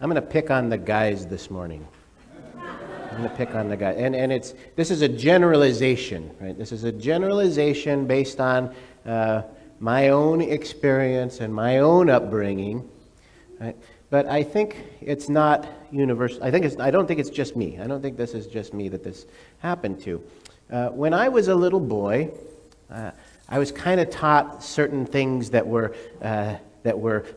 I'm going to pick on the guys this morning. I'm going to pick on the guys. And this is a generalization, right? This is a generalization based on my own experience and my own upbringing, right? But I think it's not universal. I don't think it's just me. I don't think this is just me that this happened to. When I was a little boy, I was kind of taught certain things that were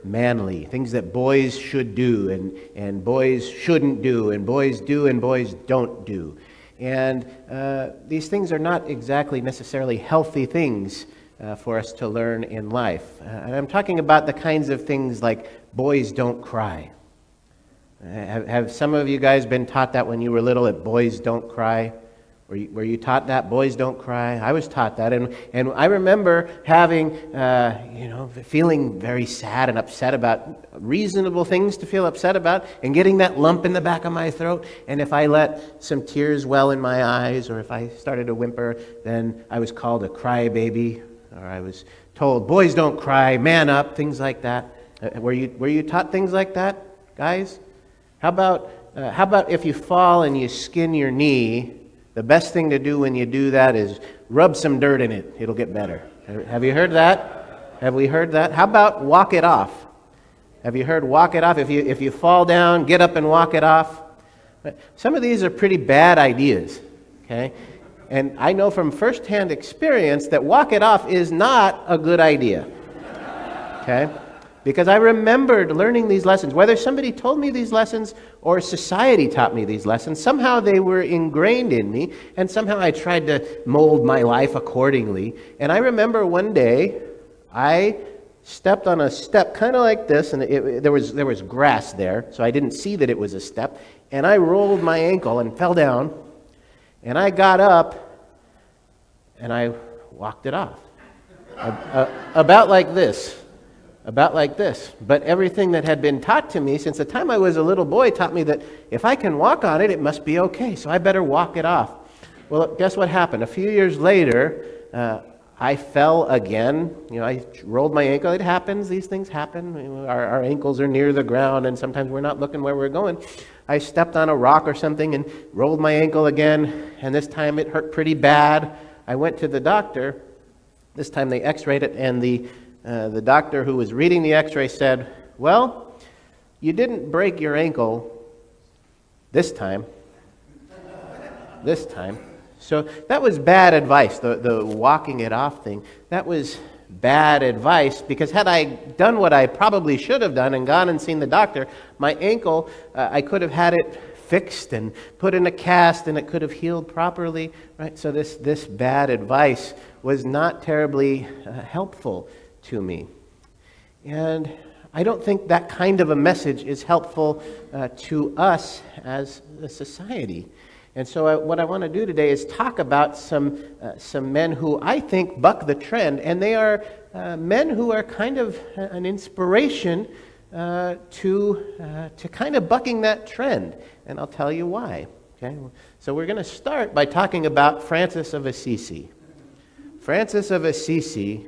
manly, things that boys should do and boys shouldn't do, and boys do and boys don't do. And these things are not exactly necessarily healthy things for us to learn in life. And I'm talking about the kinds of things like boys don't cry. Have some of you guys been taught that when you were little, that boys don't cry? Were you taught that? Boys don't cry? I was taught that. And I remember having, feeling very sad and upset about reasonable things to feel upset about, and getting that lump in the back of my throat. And if I let some tears well in my eyes, or if I started to whimper, then I was called a crybaby, or I was told, boys don't cry, man up, things like that. Were you taught things like that, guys? How about if you fall and you skin your knee? The best thing to do when you do that is rub some dirt in it. It'll get better. Have you heard that? Have we heard that? How about walk it off? Have you heard walk it off? If you fall down, get up and walk it off. Some of these are pretty bad ideas, okay? And I know from firsthand experience that walk it off is not a good idea, okay? Because I remembered learning these lessons, whether somebody told me these lessons or society taught me these lessons, somehow they were ingrained in me, and somehow I tried to mold my life accordingly. And I remember one day, I stepped on a step kind of like this, and there was grass there, so I didn't see that it was a step, and I rolled my ankle and fell down, and I got up, and I walked it off. About like this. About like this. But everything that had been taught to me since the time I was a little boy taught me that if I can walk on it, it must be okay, so I better walk it off. Well, guess what happened? A few years later, I fell again. I rolled my ankle. It happens. These things happen. Our ankles are near the ground, and sometimes we're not looking where we're going. I stepped on a rock or something and rolled my ankle again, and this time it hurt pretty bad. I went to the doctor. This time they x-rayed it, and the doctor who was reading the x-ray said, well, you didn't break your ankle this time. This time. So that was bad advice, the walking it off thing. That was bad advice, because had I done what I probably should have done and gone and seen the doctor, my ankle, I could have had it fixed and put in a cast, and it could have healed properly, right? So this bad advice was not terribly helpful to me. And I don't think that kind of a message is helpful to us as a society. And so what I want to do today is talk about some men who I think buck the trend, and they are men who are kind of an inspiration to kind of bucking that trend. And I'll tell you why. Okay? So we're going to start by talking about Francis of Assisi. Francis of Assisi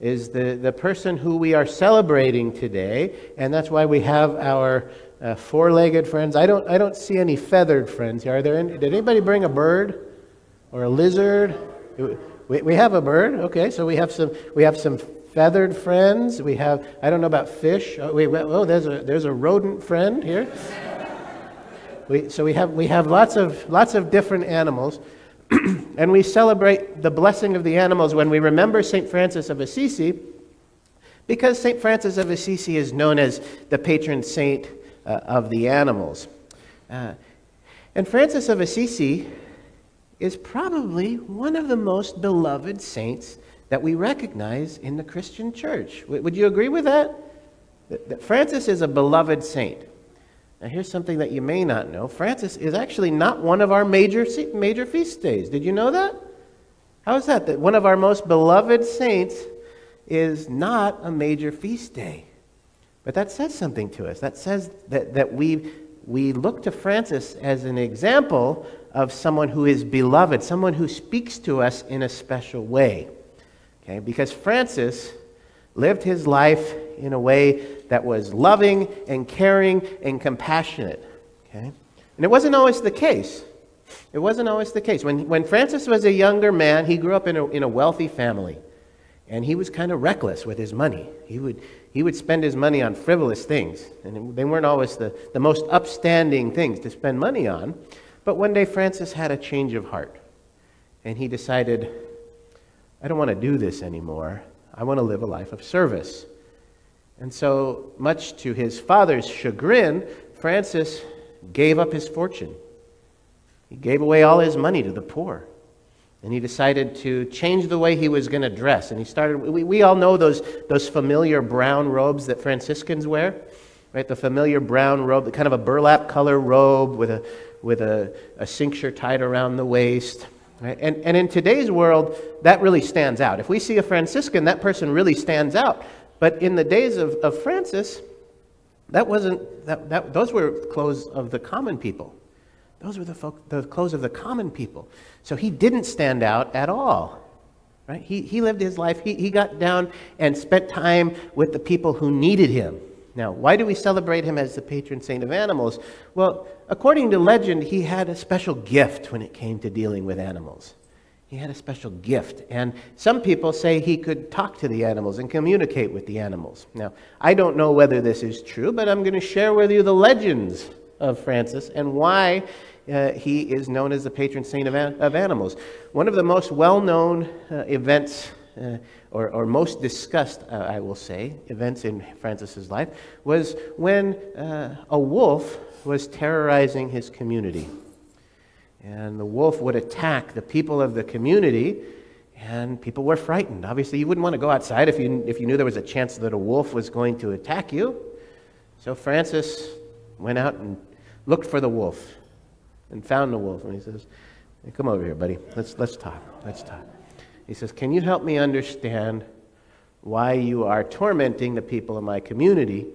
is the person who we are celebrating today, and that's why we have our four-legged friends. I don't see any feathered friends here. Are there any? Did anybody bring a bird or a lizard? We have a bird. Okay, so we have some feathered friends. We have, I don't know about fish. There's a rodent friend here. So we have lots of different animals. And we celebrate the blessing of the animals when we remember St. Francis of Assisi, because St. Francis of Assisi is known as the patron saint of the animals. And Francis of Assisi is probably one of the most beloved saints that we recognize in the Christian church. Would you agree with that? That Francis is a beloved saint. Now, here's something that you may not know. Francis is actually not one of our major feast days. Did you know that? How is that? That one of our most beloved saints is not a major feast day. But that says something to us. That says that we look to Francis as an example of someone who is beloved, someone who speaks to us in a special way. Okay? Because Francis lived his life in a way that was loving and caring and compassionate. Okay? And it wasn't always the case. It wasn't always the case. When Francis was a younger man, he grew up in a wealthy family. And he was kind of reckless with his money. He would spend his money on frivolous things. And they weren't always the most upstanding things to spend money on. But one day Francis had a change of heart. And he decided, I don't want to do this anymore. I want to live a life of service. And so, much to his father's chagrin, Francis gave up his fortune. He gave away all his money to the poor. And he decided to change the way he was going to dress. And he started, we all know those familiar brown robes that Franciscans wear, right? The familiar brown robe, the kind of a burlap color robe with a cincture tied around the waist. Right? And in today's world, that really stands out. If we see a Franciscan, that person really stands out. But in the days of Francis, those were clothes of the common people. Those were the clothes of the common people. So he didn't stand out at all. Right? He lived his life. He got down and spent time with the people who needed him. Now, why do we celebrate him as the patron saint of animals? Well, according to legend, he had a special gift when it came to dealing with animals. He had a special gift. And some people say he could talk to the animals and communicate with the animals. Now, I don't know whether this is true, but I'm going to share with you the legends of Francis and why he is known as the patron saint of animals. One of the most well-known events, or most discussed, I will say, events in Francis's life, was when a wolf was terrorizing his community. And the wolf would attack the people of the community, and people were frightened. Obviously, you wouldn't want to go outside if you knew there was a chance that a wolf was going to attack you. So Francis went out and looked for the wolf and found the wolf. And he says, hey, come over here, buddy. Let's talk. Let's talk. He says, can you help me understand why you are tormenting the people of my community?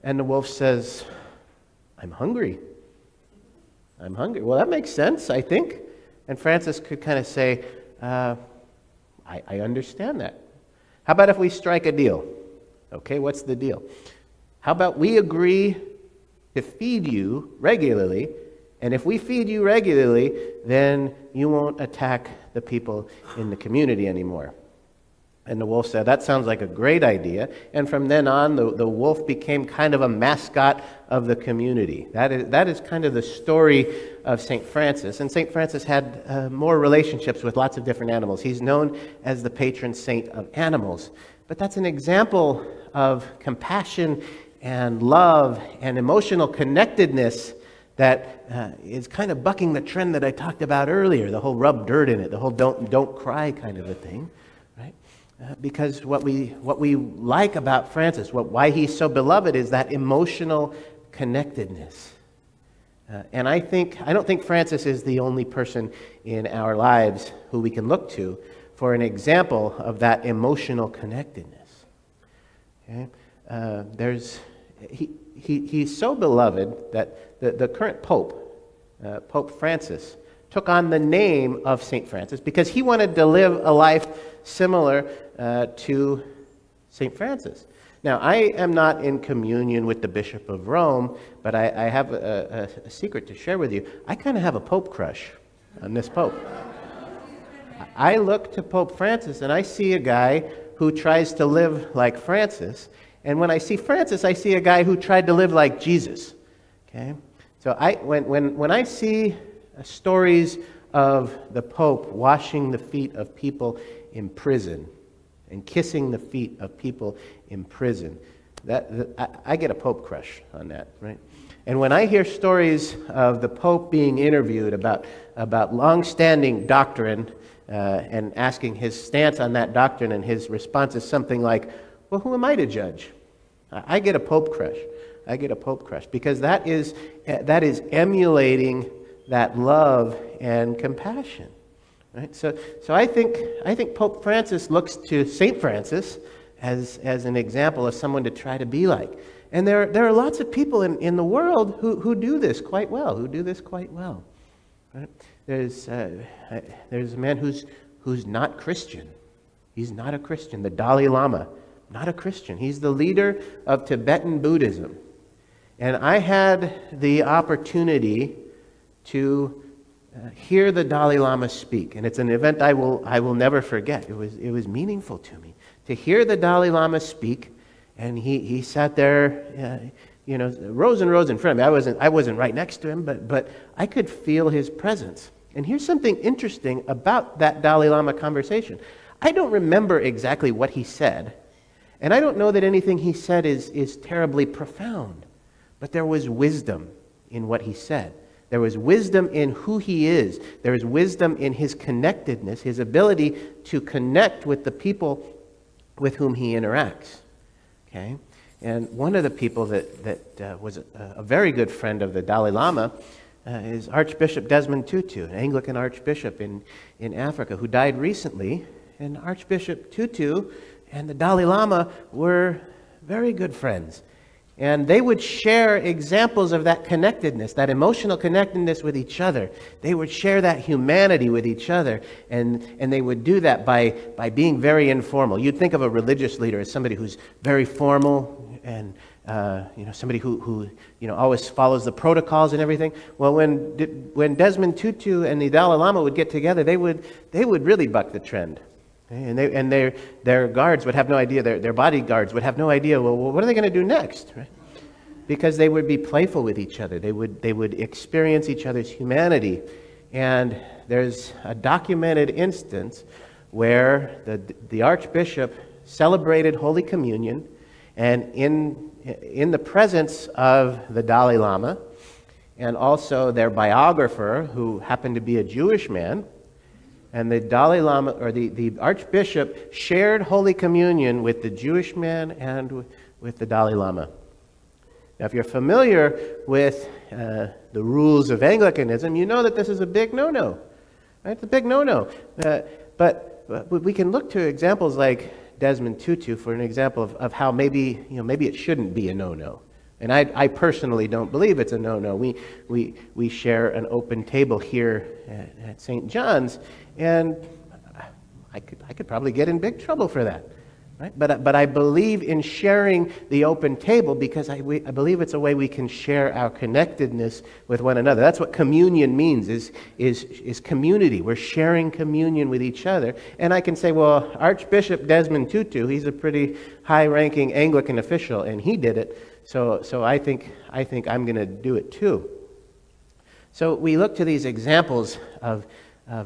And the wolf says, I'm hungry. I'm hungry. Well, that makes sense, I think. And Francis could kind of say, I understand that. How about if we strike a deal? Okay, what's the deal? How about we agree to feed you regularly, and if we feed you regularly, then you won't attack the people in the community anymore. And the wolf said, that sounds like a great idea. And from then on, the wolf became kind of a mascot of the community. That is kind of the story of St. Francis. And St. Francis had more relationships with lots of different animals. He's known as the patron saint of animals. But that's an example of compassion and love and emotional connectedness that is kind of bucking the trend that I talked about earlier, the whole rub dirt in it, the whole don't cry kind of a thing, right? Because what we like about Francis, why he's so beloved, is that emotional connectedness. And I don't think Francis is the only person in our lives who we can look to for an example of that emotional connectedness. Okay? He's so beloved that the current Pope, Pope Francis, took on the name of St. Francis because he wanted to live a life similar to St. Francis. Now, I am not in communion with the Bishop of Rome, but I have a secret to share with you. I kind of have a Pope crush on this Pope. I look to Pope Francis and I see a guy who tries to live like Francis. And when I see Francis, I see a guy who tried to live like Jesus. Okay? So when I see stories of the Pope washing the feet of people in prison and kissing the feet of people in prison, I get a Pope crush on that, right? And when I hear stories of the Pope being interviewed about long-standing doctrine and asking his stance on that doctrine, and his response is something like, well, who am I to judge? I get a Pope crush. I get a Pope crush because that is emulating that love and compassion, right? So I think Pope Francis looks to Saint Francis as an example of someone to try to be like. And there are lots of people in the world who do this quite well. Right? There's a man who's not Christian. He's not a Christian. The Dalai Lama. not a Christian. He's the leader of Tibetan Buddhism. And I had the opportunity to hear the Dalai Lama speak. And it's an event I will never forget. It was meaningful to me to hear the Dalai Lama speak. And he sat there, rows and rows in front of me. I wasn't right next to him, but I could feel his presence. And here's something interesting about that Dalai Lama conversation. I don't remember exactly what he said, and I don't know that anything he said is terribly profound, but there was wisdom in what he said. There was wisdom in who he is. There was wisdom in his connectedness, his ability to connect with the people with whom he interacts. Okay? And one of the people that was a very good friend of the Dalai Lama is Archbishop Desmond Tutu, an Anglican archbishop in Africa who died recently. And Archbishop Tutu and the Dalai Lama were very good friends. And they would share examples of that connectedness, that emotional connectedness with each other. They would share that humanity with each other. And they would do that by being very informal. You'd think of a religious leader as somebody who's very formal and somebody who always follows the protocols and everything. Well, when Desmond Tutu and the Dalai Lama would get together, they would really buck the trend. And their guards would have no idea, their bodyguards would have no idea, well, what are they going to do next? Right? Because they would be playful with each other. They would experience each other's humanity. And there's a documented instance where the Archbishop celebrated Holy Communion, and in the presence of the Dalai Lama and also their biographer, who happened to be a Jewish man, and the Dalai Lama, or the Archbishop, shared Holy Communion with the Jewish man and with the Dalai Lama. Now, if you're familiar with the rules of Anglicanism, you know that this is a big no-no. Right? It's a big no-no. But we can look to examples like Desmond Tutu for an example of how maybe it shouldn't be a no-no. And I personally don't believe it's a no-no. We share an open table here at St. John's, and I could probably get in big trouble for that, right? But I believe in sharing the open table because I believe it's a way we can share our connectedness with one another. That's what communion means, is community. We're sharing communion with each other. And I can say, well, Archbishop Desmond Tutu, he's a pretty high-ranking Anglican official, and he did it. So I think I'm going to do it too. So we look to these examples of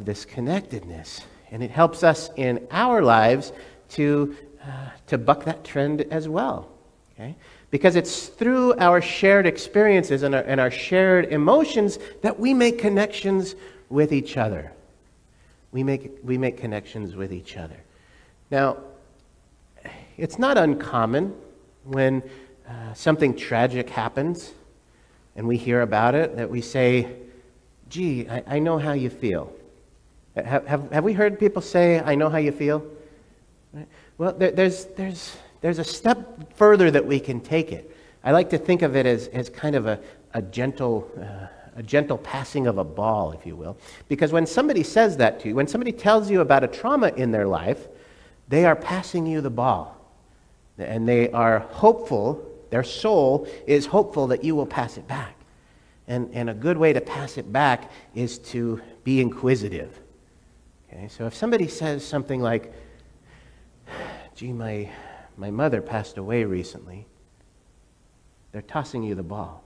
this connectedness, and it helps us in our lives to buck that trend as well. Okay? Because it's through our shared experiences and our shared emotions that we make connections with each other. We make connections with each other. Now, it's not uncommon when something tragic happens and we hear about it that we say, gee, I know how you feel. Have we heard people say, I know how you feel? Right? Well, there's a step further that we can take it. I like to think of it as kind of a gentle passing of a ball, if you will. Because when somebody says that to you, when somebody tells you about a trauma in their life, they are passing you the ball. And they are hopeful, their soul is hopeful that you will pass it back. And a good way to pass it back is to be inquisitive. Okay, so if somebody says something like, gee, my mother passed away recently, they're tossing you the ball.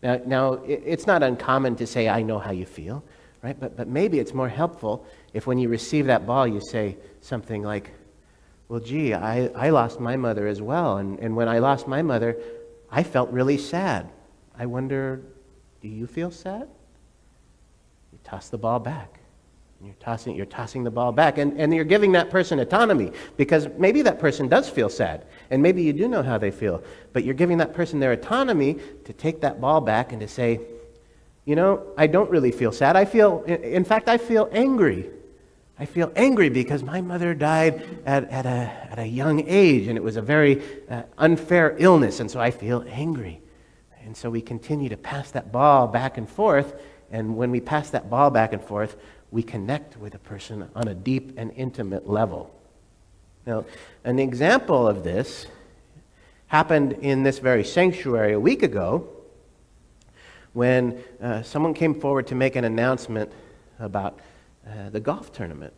Now, it's not uncommon to say, I know how you feel, right? But maybe it's more helpful if when you receive that ball, you say something like, well, gee, I lost my mother as well. And when I lost my mother, I felt really sad. I wonder, do you feel sad? You toss the ball back. You're tossing the ball back. And you're giving that person autonomy, because maybe that person does feel sad. And maybe you do know how they feel. But you're giving that person their autonomy to take that ball back and to say, I don't really feel sad. In fact, I feel angry. I feel angry because my mother died at a young age, and it was a very unfair illness, and so I feel angry. And so we continue to pass that ball back and forth, and when we pass that ball back and forth, we connect with a person on a deep and intimate level. Now, an example of this happened in this very sanctuary a week ago when someone came forward to make an announcement about the golf tournament.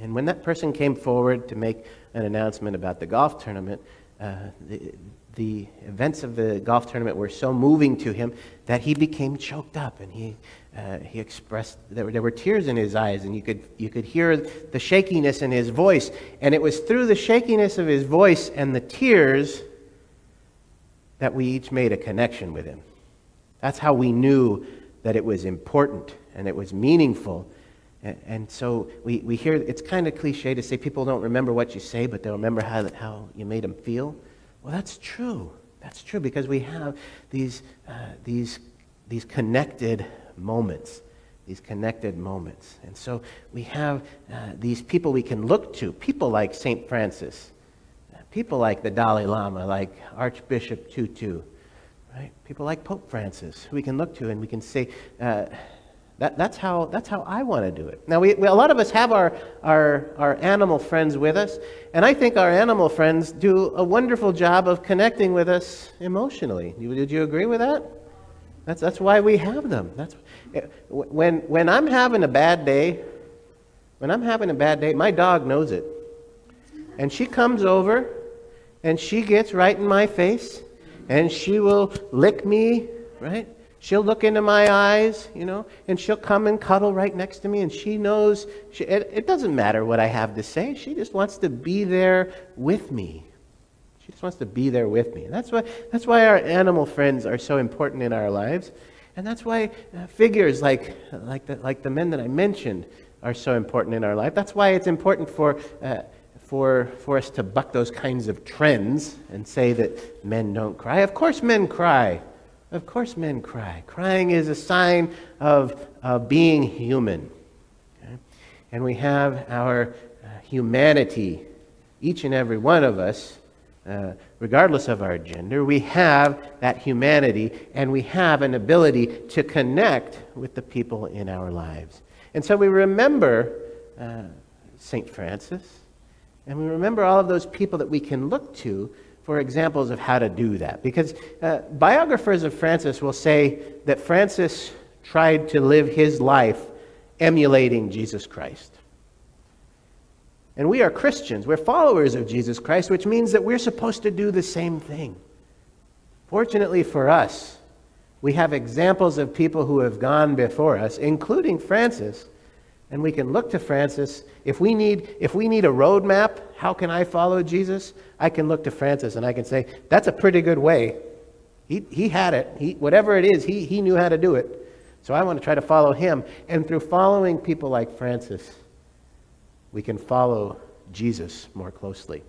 And when that person came forward to make an announcement about the golf tournament, the events of the golf tournament were so moving to him that he became choked up, and he expressed, there were tears in his eyes, and you could hear the shakiness in his voice. And it was through the shakiness of his voice and the tears that we each made a connection with him. That's how we knew that it was important and it was meaningful. And so we hear, it's kind of cliche to say people don't remember what you say, but they'll remember how you made them feel. Well, that's true. That's true, because we have these connected moments. These connected moments. And so we have these people we can look to, people like St. Francis, people like the Dalai Lama, like Archbishop Tutu, right? People like Pope Francis, who we can look to and we can say, that's how I want to do it. Now, a lot of us have our animal friends with us, and I think our animal friends do a wonderful job of connecting with us emotionally. Did you agree with that? That's why we have them. When I'm having a bad day, my dog knows it, and she comes over, and she gets right in my face, and she will lick me, right? She'll look into my eyes, and she'll come and cuddle right next to me, and she knows, it doesn't matter what I have to say. She just wants to be there with me. She just wants to be there with me. That's why our animal friends are so important in our lives, and that's why figures like the men that I mentioned are so important in our life. That's why it's important for us to buck those kinds of trends and say that men don't cry. Of course men cry. Of course men cry. Crying is a sign of being human. Okay? And we have our humanity, each and every one of us, regardless of our gender, we have that humanity, and we have an ability to connect with the people in our lives. And so we remember St. Francis, and we remember all of those people that we can look to for examples of how to do that. Because biographers of Francis will say that Francis tried to live his life emulating Jesus Christ. And we are Christians. We're followers of Jesus Christ, which means that we're supposed to do the same thing. Fortunately for us, we have examples of people who have gone before us, including Francis, and we can look to Francis. If we need a roadmap, how can I follow Jesus? I can look to Francis and I can say, that's a pretty good way. He had it. Whatever it is, he knew how to do it. So I want to try to follow him. And through following people like Francis, we can follow Jesus more closely.